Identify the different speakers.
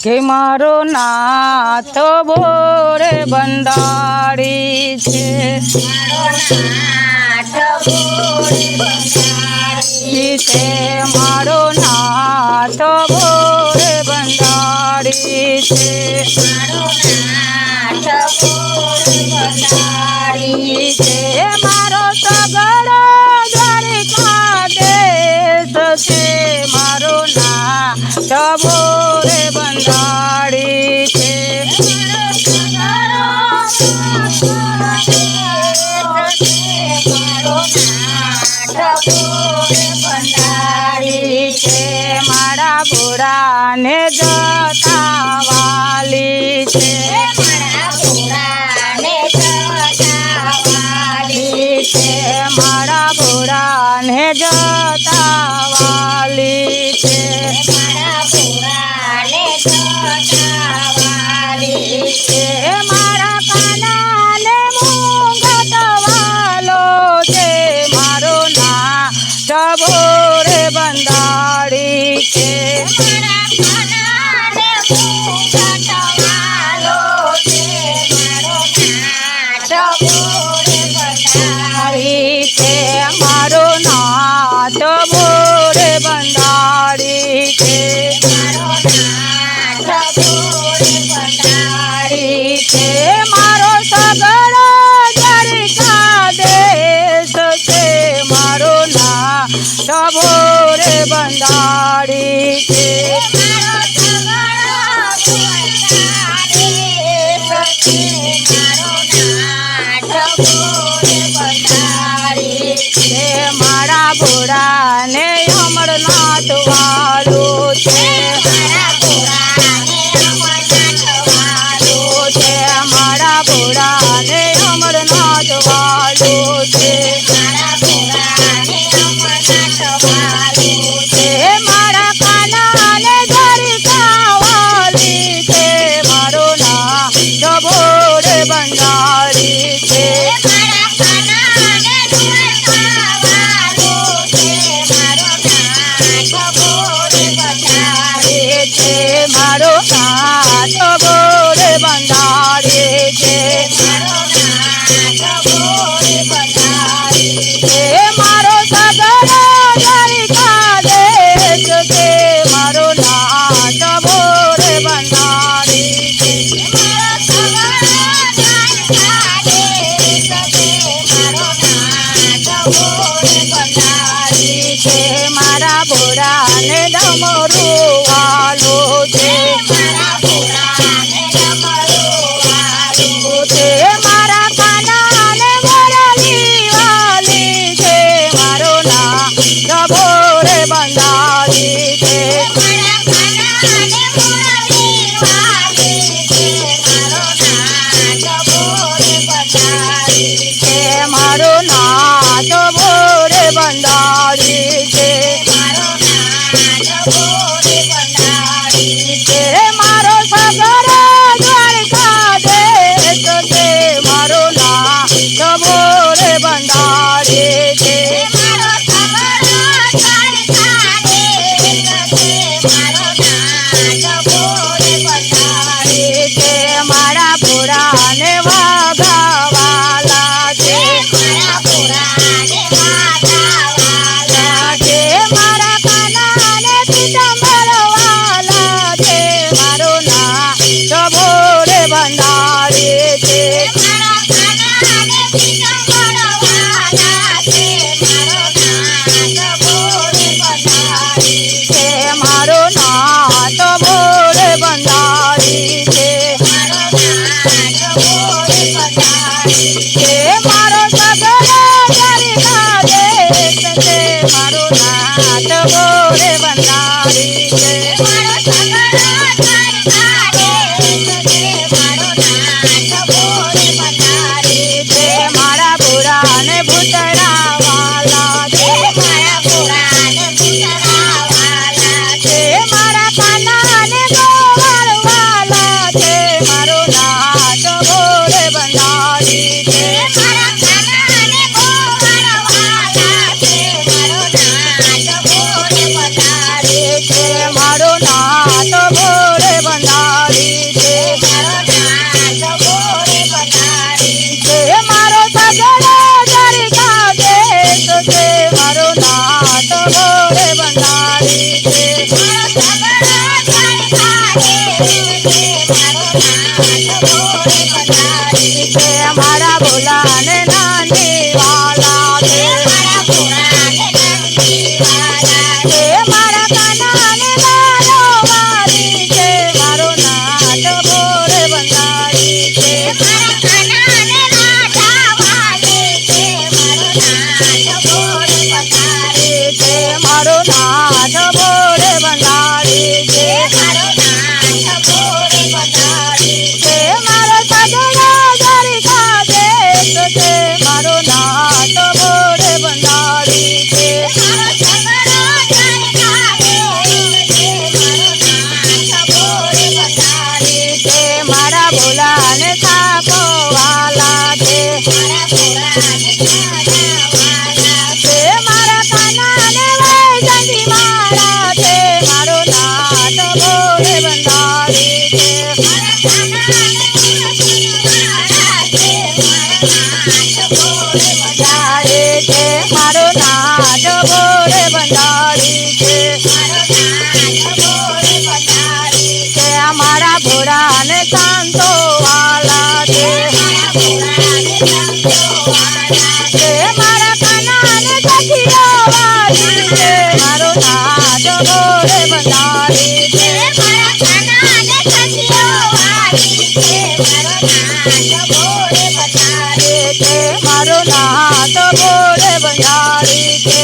Speaker 1: કે મારો નાથ બોરે બંધાડી છે, મારો નાથ બોરે બંધાડી છે, મારો સગડો દ્વારિકા દેશ છે, મારો નાથ બોરે બંધાડી છે, મારા ભોળાને જતા વાલી છે, મારા ભોળાને જતા વાલી છે, મારા કાનાને મૂંગટ વાલો છે, મારો નાથ બોરે બંધાડી છે, મારો નાથ બોરે બંધાડી છે, મારો સગડો દ્વારિકા દેશ છે, મારો નાથ બોરે બંધાડી છે, મારા ભોળાને અમરનાથ વાલો છે, મારા ભોળાને અમરનાથ વાલો છે, મારા કાનાને દ્વારિકા વાલી છે, મારો નાથ બોરે બંધાડી છે, મારો નાથ બોરે બંધાડે છે, મારો સગડો દ્વારિકા દેશ છે, મારો નાથ બોરે બંધાડે છે, મારા ભોળાને ડમરું વાલો છે, મારા કાનાને મોરલી વાલી છે, મારો નાથ બોરે બંધાડી છે, મારો નાથ બોરે બંધાડી છે, મારો સગડો દ્વારિકા દેશ છે, મારો નાથ બોરે બંધાડે છે, મારા ભોળાને વાઘવાલા છે, મારા કાનાને પીતાંબર વાલા છે, મારો નાથ બોરે બંધાડે છે, મારો નાથ બોરે બંધાડી છે, મારો સગડો દ્વારિકા દેશ છે, મારો નાથ બોરે બંધાડી છે, મારા ભોળાને ભૂતરા વાલા છે, મારા કાનાને ગોવાળ વાલા છે, મારો નાથ બોરે બંધાડી છે, મારો નાથ બોરે છે મારા ભોલાને નાની વાલા છે છે મારા કાનાને ગાયો વાળી છે મારો નાથ ભોળે બંધારી છે છે મારો નાથ ભોળે બંધારી છે છે મારો સગડો દ્વારિકા દેશ છે મારો નાથ ભોળે બંધારી છે છે મારા ભોલાને સાપો વાલા છે છે મારા કાનાને વૈજંતી માળા છે મારો નાથ ભોળે બંધારી છે બંધારી છે મારો નાથ ભોળે બંધારી છે છે મારા ભોળાને શાંતો વાલા છે છે મારા કાનાને સખીઓ વાલી છે મારો નાથ ભોળે બંધારી છે છે મારો નાથ ભોળે બંધારી છે